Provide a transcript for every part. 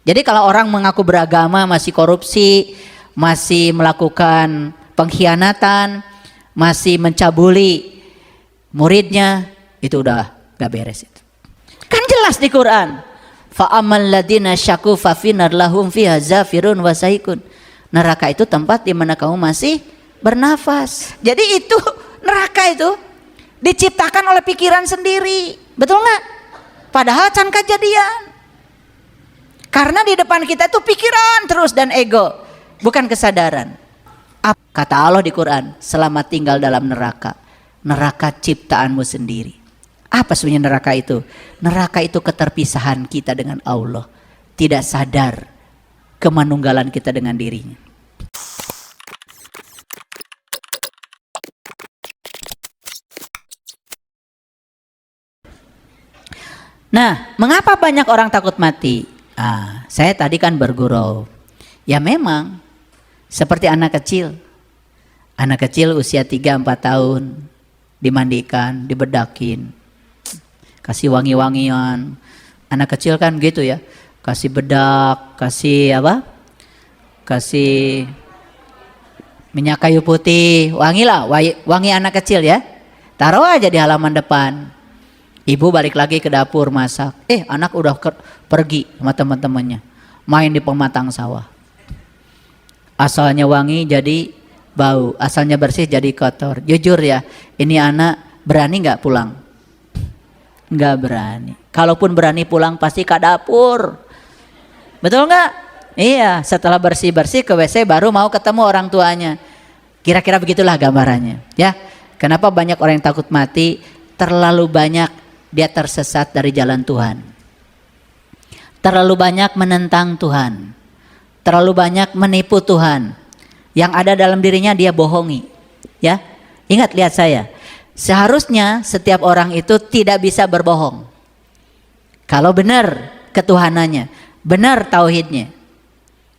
Jadi kalau orang mengaku beragama masih korupsi, masih melakukan pengkhianatan, masih mencabuli muridnya, itu udah gak beres itu. Kan jelas di Quran. Fa amal ladina syaku fa finar lahum fiha zafirun wa saikun. Neraka itu tempat di mana kamu masih bernafas. Jadi itu neraka itu diciptakan oleh pikiran sendiri. Betul nggak? Padahal can kejadian. Karena di depan kita itu pikiran terus dan ego, bukan kesadaran. Kata Allah di Quran, selamat tinggal dalam neraka. Neraka ciptaanmu sendiri. Apa sebenarnya neraka itu? Neraka itu keterpisahan kita dengan Allah. Tidak sadar kemanunggalan kita dengan dirinya. Nah, mengapa banyak orang takut mati? Saya tadi kan bergurau. Ya memang seperti anak kecil. Anak kecil usia 3-4 tahun dimandikan, dibedakin, kasih wangi-wangian. Anak kecil kan gitu ya, kasih bedak, kasih apa? Kasih minyak kayu putih, wangilah, wangi anak kecil ya. Taruh aja di halaman depan. Ibu balik lagi ke dapur masak. Anak udah pergi sama teman-temannya, main di pematang sawah. Asalnya wangi jadi bau, asalnya bersih jadi kotor. Jujur ya, ini anak berani nggak pulang? Nggak berani. Kalaupun berani pulang pasti ke dapur. Betul nggak? Iya, setelah bersih-bersih ke WC baru mau ketemu orang tuanya. Kira-kira begitulah gambarannya. Ya, kenapa banyak orang yang takut mati? Terlalu banyak dia tersesat dari jalan Tuhan. Terlalu banyak menentang Tuhan. Terlalu banyak menipu Tuhan. Yang ada dalam dirinya dia bohongi. Ya, ingat, lihat saya. Seharusnya setiap orang itu tidak bisa berbohong. Kalau benar ketuhanannya, benar tauhidnya.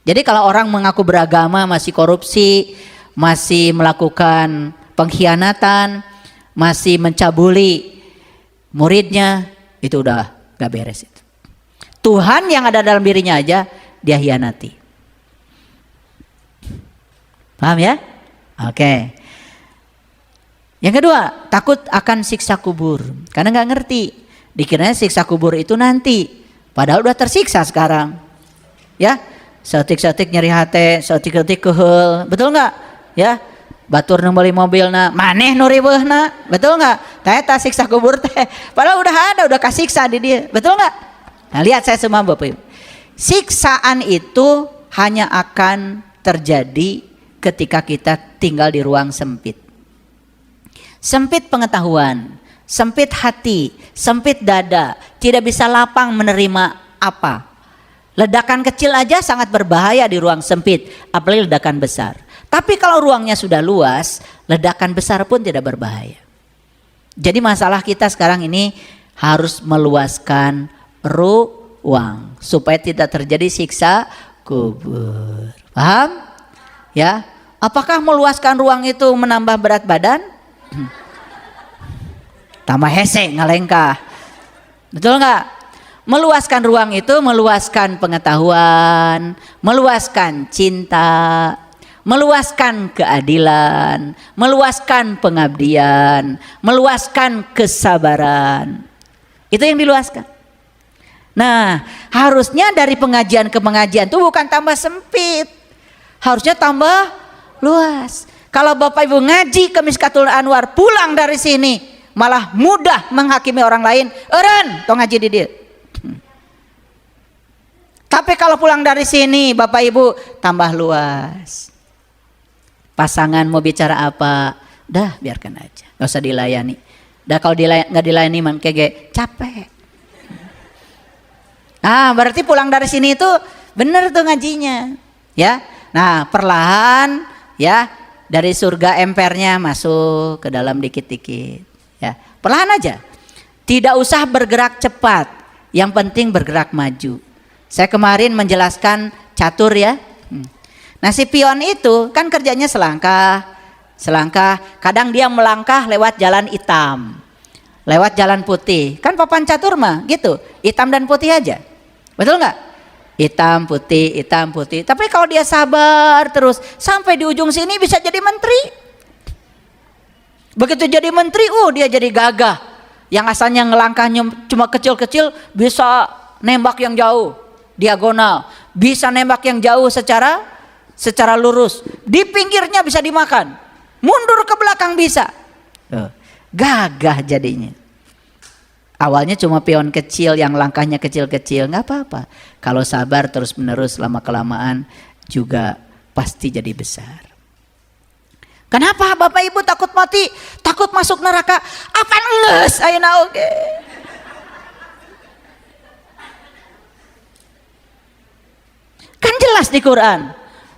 Jadi kalau orang mengaku beragama masih korupsi, masih melakukan pengkhianatan, masih mencabuli muridnya, itu udah gak beres itu. Tuhan yang ada dalam dirinya aja dia hianati. Paham ya? Oke. Yang kedua, takut akan siksa kubur. Karena gak ngerti. Dikiranya siksa kubur itu nanti. Padahal udah tersiksa sekarang. Ya, setik-setik nyeri hati, setik-setik kehel. Betul gak? Ya, batur nu meuli mobilna maneh nu riweuhna, betul nggak? Eta siksa kubur teh padahal udah ada, udah kasiksa di dia, betul nggak? Nah, lihat saya semua Bapak Ibu, siksaan itu hanya akan terjadi ketika kita tinggal di ruang sempit. Sempit pengetahuan, sempit hati, sempit dada, tidak bisa lapang menerima apa. Ledakan kecil aja sangat berbahaya di ruang sempit, apalagi ledakan besar. Tapi kalau ruangnya sudah luas, ledakan besar pun tidak berbahaya. Jadi masalah kita sekarang ini harus meluaskan ruang supaya tidak terjadi siksa kubur. Paham? Ya. Apakah meluaskan ruang itu menambah berat badan? Tambah hese ngalengkah. Betul nggak? Meluaskan ruang itu meluaskan pengetahuan, meluaskan cinta, meluaskan keadilan, meluaskan pengabdian, meluaskan kesabaran. Itu yang diluaskan. Nah, harusnya dari pengajian ke pengajian itu bukan tambah sempit, harusnya tambah luas. Kalau Bapak Ibu ngaji ke Miskatul Anwar, pulang dari sini malah mudah menghakimi orang lain. Eureun tong ngaji di dieu. Tapi kalau pulang dari sini Bapak Ibu tambah luas. Pasangan mau bicara apa, dah biarkan aja, nggak usah dilayani. Dah kalau nggak dilayani man kege capek. Berarti pulang dari sini itu bener tuh ngajinya, ya. Nah perlahan ya dari surga empernya masuk ke dalam dikit-dikit, ya. Perlahan aja, tidak usah bergerak cepat, yang penting bergerak maju. Saya kemarin menjelaskan catur ya. Nah si pion itu kan kerjanya selangkah, kadang dia melangkah lewat jalan hitam, lewat jalan putih. Kan papan catur mah gitu, hitam dan putih aja. Betul nggak? hitam putih, hitam putih. Tapi kalau dia sabar terus sampai di ujung sini bisa jadi menteri. Begitu jadi menteri, dia jadi gagah. Yang asalnya ngelangkahnya cuma kecil-kecil bisa nembak yang jauh, diagonal, bisa nembak yang jauh secara lurus. Di pinggirnya bisa dimakan, mundur ke belakang bisa. Gagah jadinya. Awalnya cuma pion kecil yang langkahnya kecil-kecil, nggak apa-apa. Kalau sabar terus menerus lama kelamaan juga pasti jadi besar. Kenapa Bapak Ibu takut mati? Takut masuk neraka? Apa nges ayeuna oge? Kan jelas di Quran.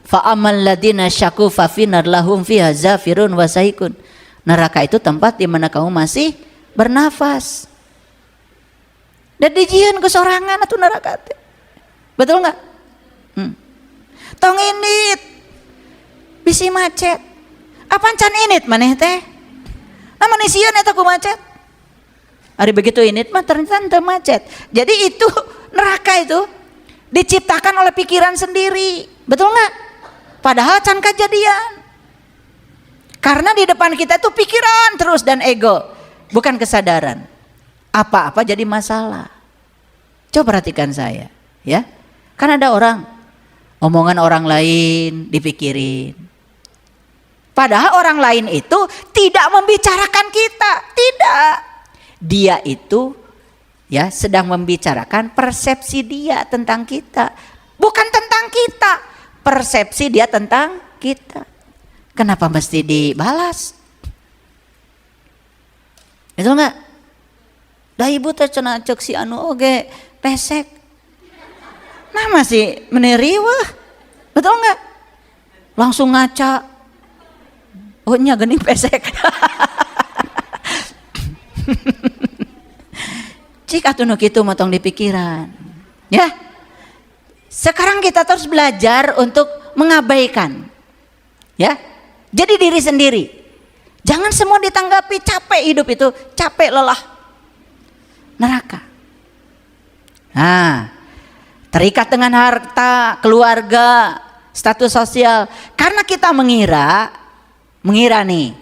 Fa amal ladina syaku fa finar lahum fiha zafirun wa saikun. Neraka itu tempat di mana kamu masih bernafas. Dan dijieun ku sorangan atuh neraka teh. Betul enggak? Tong init. Bisi macet. Apaan can init maneh teh? Nah manusia eta ku macet. Ari begitu init mah ternyata teu macet. Jadi itu neraka itu diciptakan oleh pikiran sendiri. Betul enggak? Padahal can kejadian. Karena di depan kita itu pikiran terus dan ego, bukan kesadaran. Apa-apa jadi masalah. Coba perhatikan saya, ya. Kan ada orang, omongan orang lain dipikirin. Padahal orang lain itu tidak membicarakan kita, tidak. Dia itu ya sedang membicarakan persepsi dia tentang kita, bukan tentang kita. Persepsi dia tentang kita. Kenapa mesti dibalas? Itu enggak? Da ibu teh cenah ceuk si anu oge pesek. Nah masih meneriwah. Betul enggak? Langsung ngaca. Oh nya geuning pesek. Cik atuh nu kitu motong di pikiran. Ya. Sekarang kita terus belajar untuk mengabaikan. Ya. Jadi diri sendiri. Jangan semua ditanggapi capek hidup itu, capek lelah. Neraka. Nah, terikat dengan harta, keluarga, status sosial. Karena kita mengira nih,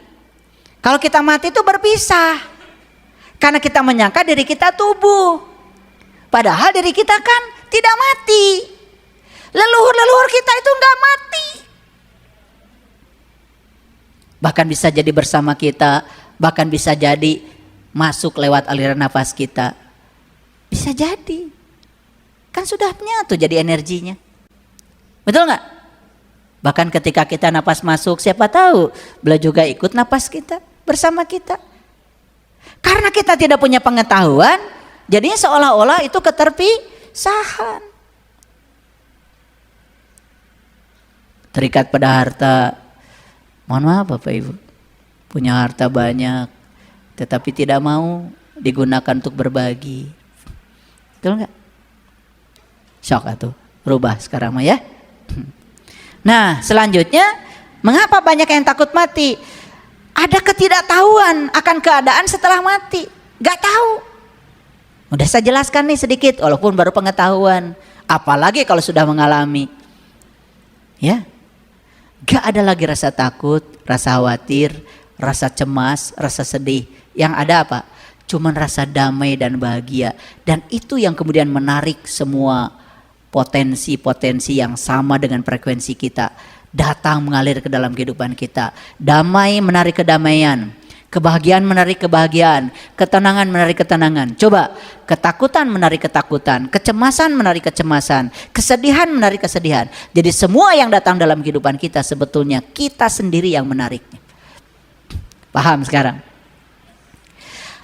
kalau kita mati itu berpisah. Karena kita menyangka diri kita tubuh. Padahal diri kita kan tidak mati. Leluhur-leluhur kita itu enggak mati. Bahkan bisa jadi bersama kita, bahkan bisa jadi masuk lewat aliran nafas kita. Bisa jadi. Kan sudah nyatu jadi energinya. Betul nggak? Bahkan ketika kita napas masuk, siapa tahu beliau juga ikut napas kita bersama kita. Karena kita tidak punya pengetahuan, jadinya seolah-olah itu keterpisahan. Terikat pada harta. Mohon maaf Bapak Ibu. Punya harta banyak, tetapi tidak mau digunakan untuk berbagi. Betul nggak? Syok atuh, berubah sekarang mah ya. Nah selanjutnya, mengapa banyak yang takut mati? Ada ketidaktahuan akan keadaan setelah mati. Gak tahu. Udah saya jelaskan nih sedikit, walaupun baru pengetahuan. Apalagi kalau sudah mengalami. Ya, gak ada lagi rasa takut, rasa khawatir, rasa cemas, rasa sedih. Yang ada apa? Cuman rasa damai dan bahagia. Dan itu yang kemudian menarik semua potensi-potensi yang sama dengan frekuensi kita. Datang mengalir ke dalam kehidupan kita. Damai menarik kedamaian. Kebahagiaan menarik kebahagiaan. Ketenangan menarik ketenangan. Coba, ketakutan menarik ketakutan. Kecemasan menarik kecemasan. Kesedihan menarik kesedihan. Jadi semua yang datang dalam kehidupan kita sebetulnya kita sendiri yang menariknya. Paham sekarang?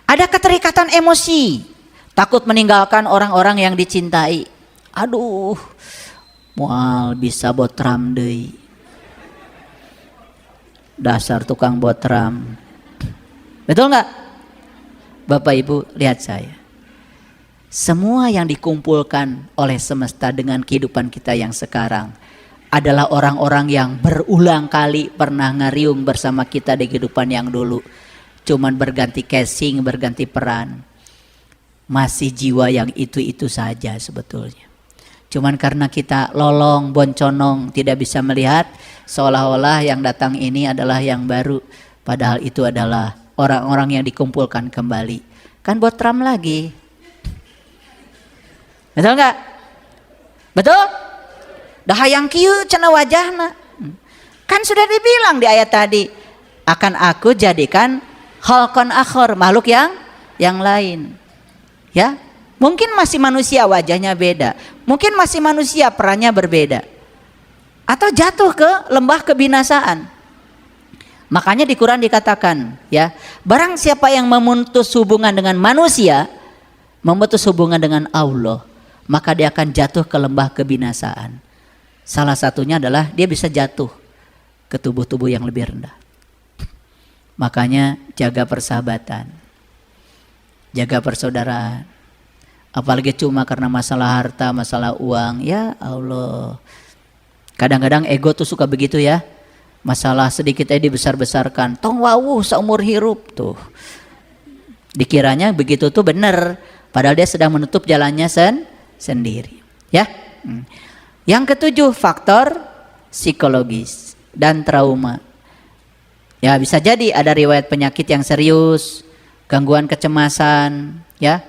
Ada keterikatan emosi, takut meninggalkan orang-orang yang dicintai. Aduh, moal bisa botram deui. Dasar tukang botram. Betul nggak? Bapak Ibu lihat saya. Semua yang dikumpulkan oleh semesta dengan kehidupan kita yang sekarang adalah orang-orang yang berulang kali pernah ngariung bersama kita di kehidupan yang dulu. Cuman berganti casing, berganti peran. Masih jiwa yang itu-itu saja sebetulnya. Cuman karena kita lolong, bonconong, tidak bisa melihat, seolah-olah yang datang ini adalah yang baru. Padahal itu adalah orang-orang yang dikumpulkan kembali. Kan botram lagi. Betul nggak? Betul? Dah hayang kieu cenah wajahna. Kan sudah dibilang di ayat tadi, akan aku jadikan khalqan akhar, makhluk yang lain. Ya, mungkin masih manusia wajahnya beda, mungkin masih manusia perannya berbeda, atau jatuh ke lembah kebinasaan. Makanya di Quran dikatakan, ya, barang siapa yang memutus hubungan dengan manusia, memutus hubungan dengan Allah, maka dia akan jatuh ke lembah kebinasaan. Salah satunya adalah dia bisa jatuh ke tubuh-tubuh yang lebih rendah. Makanya jaga persahabatan, jaga persaudaraan. Apalagi cuma karena masalah harta, masalah uang. Ya Allah, kadang-kadang ego tuh suka begitu ya. Masalah sedikit aja dibesar-besarkan. Tong wawuh seumur hirup tuh. Dikiranya begitu tuh benar, padahal dia sedang menutup jalannya sendiri. Ya. Yang ketujuh, faktor psikologis dan trauma. Ya, bisa jadi ada riwayat penyakit yang serius, gangguan kecemasan, ya.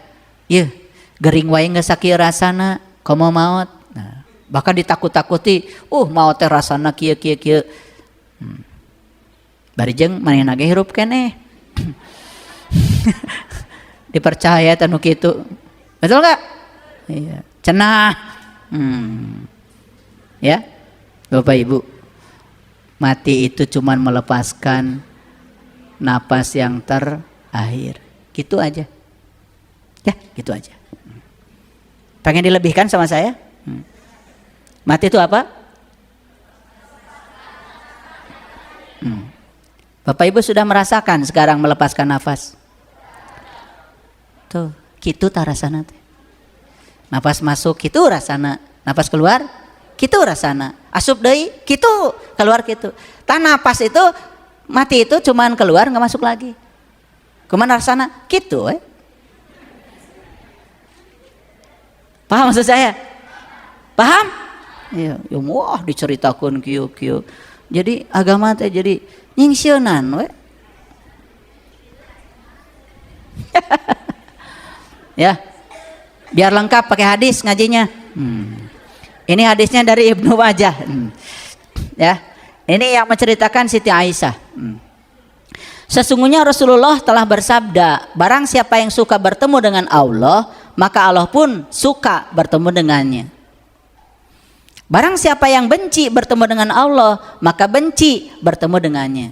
Iya, gering wae geus sakieu rasana, komo maot. Nah, bahkan ditakut-takuti, maot teh rasana kieu. Bari jeung manehna ge hirup keneh. Dipercaya tanu kitu. Betul enggak? Iya, cenah. Ya. Bapak Ibu, mati itu cuman melepaskan napas yang terakhir. Gitu aja. Ya, gitu aja. Pengen dilebihkan sama saya? Mati itu apa? Bapak Ibu sudah merasakan sekarang melepaskan nafas? Tuh, kitu ta rasana teh. Nafas masuk kitu rasana, nafas keluar kitu rasana. Asup deui kitu, keluar kitu. Tah nafas itu mati itu cuman keluar enggak masuk lagi. Kumaha rasana? Kitu Paham maksud saya? Paham? Iya, wah diceritakeun kieu. Jadi agama teh jadi nyingsieunan we. Ya. Biar lengkap pakai hadis ngajinya. Ini hadisnya dari Ibnu Majah. Ya. Ini yang menceritakan Siti Aisyah. Sesungguhnya Rasulullah telah bersabda, barang siapa yang suka bertemu dengan Allah, maka Allah pun suka bertemu dengannya. Barang siapa yang benci bertemu dengan Allah, maka benci bertemu dengannya.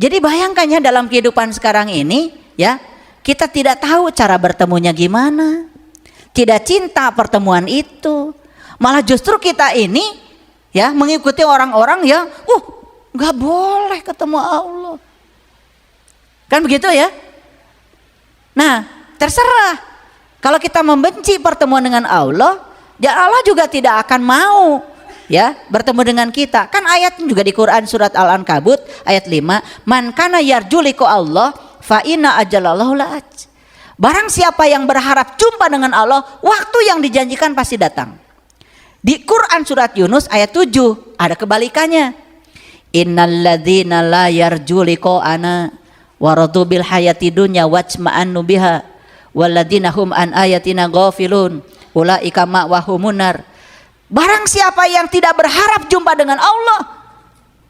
Jadi bayangkan ya, dalam kehidupan sekarang ini, ya, kita tidak tahu cara bertemunya gimana. Tidak cinta pertemuan itu. Malah justru kita ini, ya, mengikuti orang-orang yang nggak boleh ketemu Allah. Kan begitu ya? Nah, terserah. Kalau kita membenci pertemuan dengan Allah, ya Allah juga tidak akan mau, ya, bertemu dengan kita. Kan ayatnya juga di Quran surat Al-Ankabut ayat 5, man kana yarju liqa Allah fa inna ajalallahu la'at. Barang siapa yang berharap jumpa dengan Allah, waktu yang dijanjikan pasti datang. Di Quran surat Yunus ayat 7 ada kebalikannya. Innalladzina la yarju liqa'ana wa radu bil hayati dunya wajma'annu biha walladzina hum an ayatina ghafilun ulaika ma'wahumun nar. Barang siapa yang tidak berharap jumpa dengan Allah,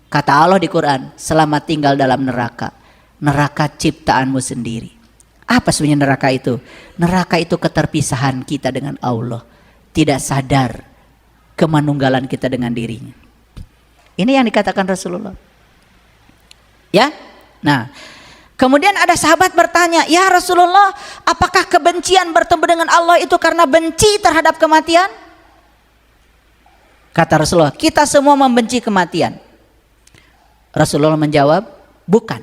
kata Allah di Quran, selamat tinggal dalam neraka. Neraka ciptaanmu sendiri. Apa sebenarnya neraka itu? Neraka itu keterpisahan kita dengan Allah, tidak sadar kemanunggalan kita dengan dirinya. Ini yang dikatakan Rasulullah. Ya. Nah, kemudian ada sahabat bertanya, ya Rasulullah, apakah kebencian bertemu dengan Allah itu karena benci terhadap kematian? Kata Rasulullah, kita semua membenci kematian. Rasulullah menjawab, bukan.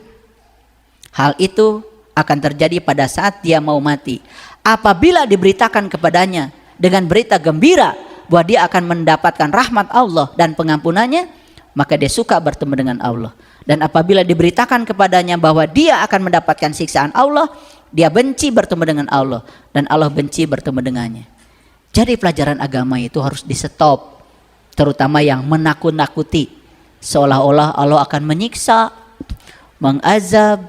Hal itu akan terjadi pada saat dia mau mati. Apabila diberitakan kepadanya dengan berita gembira bahwa dia akan mendapatkan rahmat Allah dan pengampunannya, maka dia suka bertemu dengan Allah. Dan apabila diberitakan kepadanya bahwa dia akan mendapatkan siksaan Allah, dia benci bertemu dengan Allah, dan Allah benci bertemu dengannya. Jadi pelajaran agama itu harus di stop, terutama yang menakut-nakuti, seolah-olah Allah akan menyiksa, mengazab,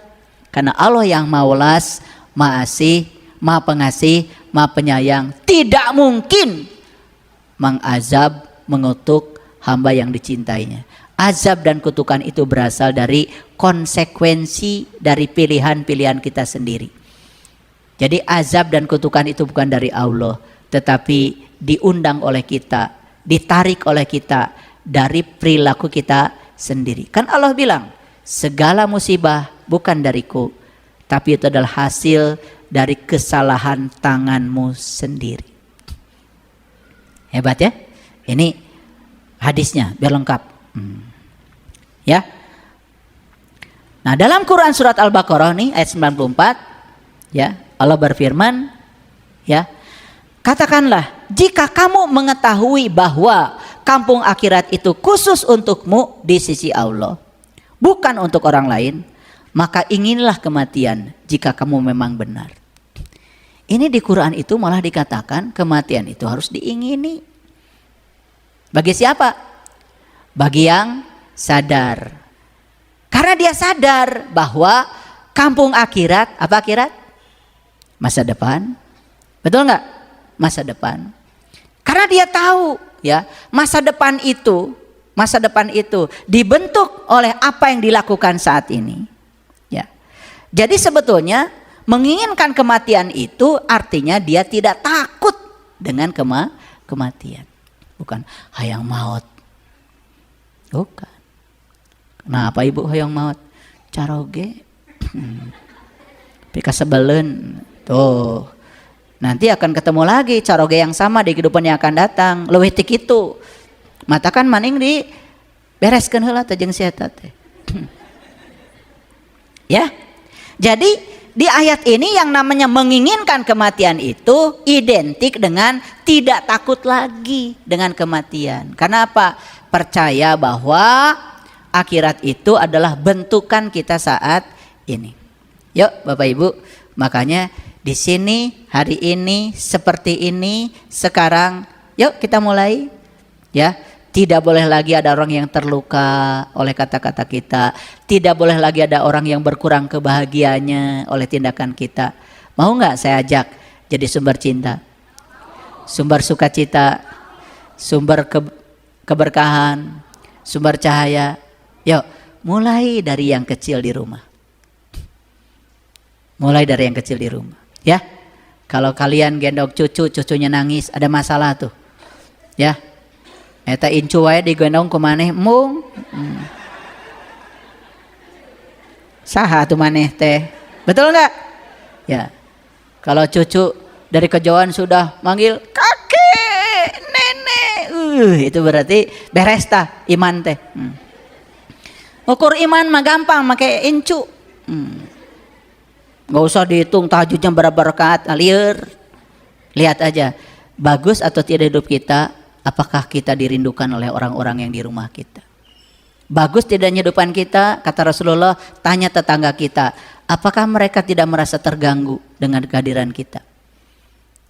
karena Allah yang maulas, maha asih, maha pengasih, maha penyayang, tidak mungkin mengazab, mengutuk hamba yang dicintainya. Azab dan kutukan itu berasal dari konsekuensi dari pilihan-pilihan kita sendiri. Jadi azab dan kutukan itu bukan dari Allah, tetapi diundang oleh kita, ditarik oleh kita dari perilaku kita sendiri. Kan Allah bilang, segala musibah bukan dariku, tapi itu adalah hasil dari kesalahan tanganmu sendiri. Hebat ya? Ini hadisnya biar lengkap. Ya. Nah, dalam Quran surat Al-Baqarah nih ayat 94, ya, Allah berfirman, ya, katakanlah, jika kamu mengetahui bahwa kampung akhirat itu khusus untukmu di sisi Allah, bukan untuk orang lain, maka inginlah kematian jika kamu memang benar. Ini di Quran itu malah dikatakan kematian itu harus diingini. Bagi siapa? Bagi yang sadar. Karena dia sadar bahwa kampung akhirat, apa akhirat? Masa depan. Betul nggak? Masa depan. Karena dia tahu, ya, masa depan itu dibentuk oleh apa yang dilakukan saat ini. Ya. Jadi sebetulnya menginginkan kematian itu artinya dia tidak takut dengan kematian. Bukan hayang maut. Bukan. Kenapa ibu hayang maut? Caroge. Pika sebelen. Tuh. Nanti akan ketemu lagi caroge yang sama di kehidupan yang akan datang. Leuwih ti kitu. Matakan maning di bereskeun heula teh jeung si eta teh. Ya. Jadi di ayat ini yang namanya menginginkan kematian itu identik dengan tidak takut lagi dengan kematian. Karena apa? Percaya bahwa akhirat itu adalah bentukan kita saat ini. Yuk Bapak Ibu, makanya di sini hari ini seperti ini sekarang, yuk kita mulai, ya. Tidak boleh lagi ada orang yang terluka oleh kata-kata kita. Tidak boleh lagi ada orang yang berkurang kebahagiaannya oleh tindakan kita. Mau nggak saya ajak jadi sumber cinta, sumber sukacita, sumber keberkahan, sumber cahaya. Yuk mulai dari yang kecil di rumah. Mulai dari yang kecil di rumah. Ya, kalau kalian gendong cucu, cucunya nangis, ada masalah tuh. Ya. Eta incu wae digendong ku maneh mung. Saha atuh maneh teh? Betul enggak? Ya. Kalau cucu dari kejauhan sudah manggil kakek, nenek, itu berarti beres tah iman teh. Ukur iman mah gampang make incu. Enggak usah dihitung tahajudnya berapa rakaat, lieur. Lihat aja, bagus atau tidak hidup kita. Apakah kita dirindukan oleh orang-orang yang di rumah kita? Bagus tidak hidupan kita? Kata Rasulullah, tanya tetangga kita, apakah mereka tidak merasa terganggu dengan kehadiran kita?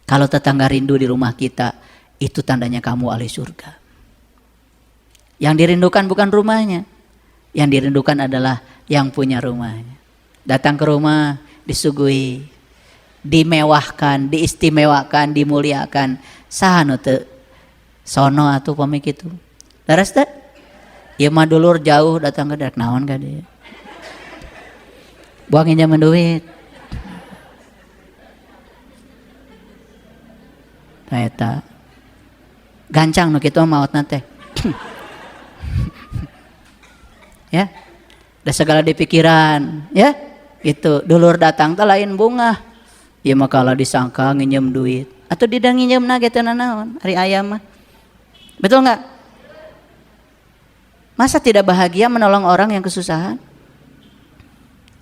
Kalau tetangga rindu di rumah kita, itu tandanya kamu ahli surga. Yang dirindukan bukan rumahnya, yang dirindukan adalah yang punya rumahnya. Datang ke rumah, disuguhi, dimewahkan, diistimewakan, dimuliakan. Sahanu teu sono atuh pamik itu. Laras teh? Ieu mah dulur jauh datang ke daerah naon ka dia. Buang pinjaman duit. Tah eta. Gancang nu kitu maotna teh. Ya. Da segala dipikiran, ya. Itu dulur datang teh lain bunga. Ieu mah kalau disangka nginjem duit. Atau didang nginjemna ge teu naon, ari aya mah. Betul nggak? Masa tidak bahagia menolong orang yang kesusahan?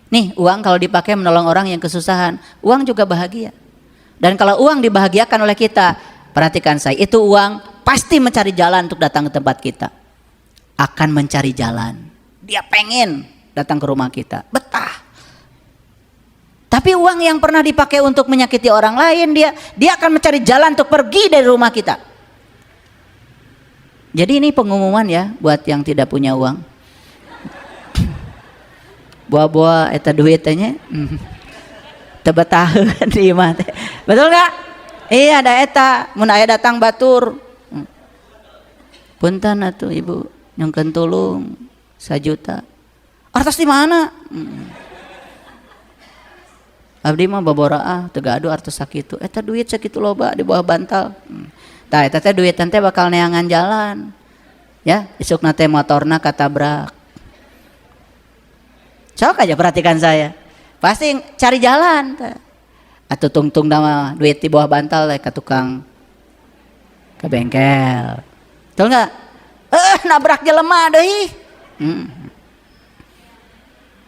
Nih uang kalau dipakai menolong orang yang kesusahan, uang juga bahagia. Dan kalau uang dibahagiakan oleh kita, perhatikan saya, itu uang pasti mencari jalan untuk datang ke tempat kita. Akan mencari jalan. Dia pengen datang ke rumah kita, betah. Tapi uang yang pernah dipakai untuk menyakiti orang lain, dia akan mencari jalan untuk pergi dari rumah kita. Jadi ini pengumuman ya buat yang tidak punya uang. Buah-buah eta duitnya tebetaheun di imah teh. Betul nggak? Iya ada eta, mun aya datang batur. Punten atuh ibu, nyongkeun tulung 1 juta. Artos di mana? Abdi mah babora teu gaduh artos sakitu. Eta duit sakitu loba di bawah bantal. Tah eta teh duit teh bakal neangan jalan. Ya, isukna teh motorna katabrak. Sok aja perhatikan saya. Pasti cari jalan teh. Atuh tungtung nama duit di bawah bantal ke tukang ke bengkel. Betul enggak? Nabrak jelema deui.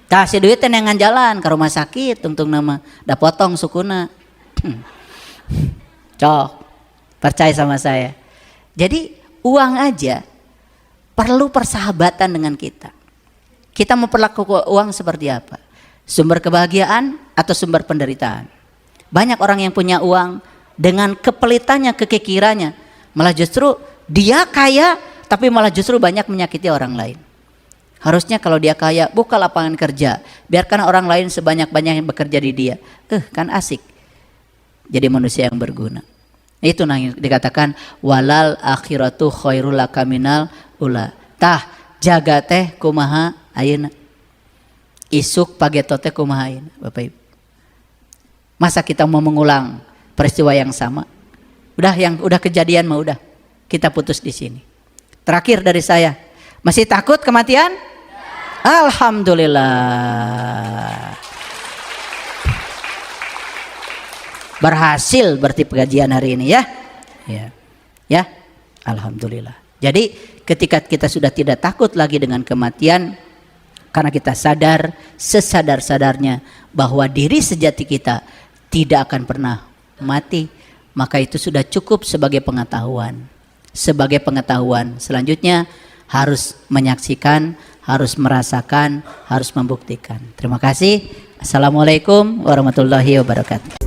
Tah si duit teh neangan jalan ke rumah sakit, tungtung nama da potong sukuna. Cok, percaya sama saya. Jadi uang aja perlu persahabatan dengan kita. Kita memperlakukan uang seperti apa? Sumber kebahagiaan atau sumber penderitaan? Banyak orang yang punya uang dengan kepelitannya, kekikirannya, malah justru dia kaya tapi malah justru banyak menyakiti orang lain. Harusnya kalau dia kaya, buka lapangan kerja. Biarkan orang lain sebanyak-banyak yang bekerja di dia. Kan asik. Jadi manusia yang berguna. Itu yang dikatakan walal akhiratu khairul laka minal ula. Tah jaga teh kumaha ayeuna. Isuk pageto teh kumaha ayeuna, Bapak Ibu. Masa kita mau mengulang peristiwa yang sama? Udah kejadian mah udah. Kita putus di sini. Terakhir dari saya. Masih takut kematian? Alhamdulillah. Berhasil berarti pengajian hari ini ya. Ya. Alhamdulillah. Jadi ketika kita sudah tidak takut lagi dengan kematian, karena kita sadar sesadar-sadarnya bahwa diri sejati kita tidak akan pernah mati, maka itu sudah cukup sebagai pengetahuan. Sebagai pengetahuan selanjutnya harus menyaksikan, harus merasakan, harus membuktikan. Terima kasih. Assalamualaikum warahmatullahi wabarakatuh.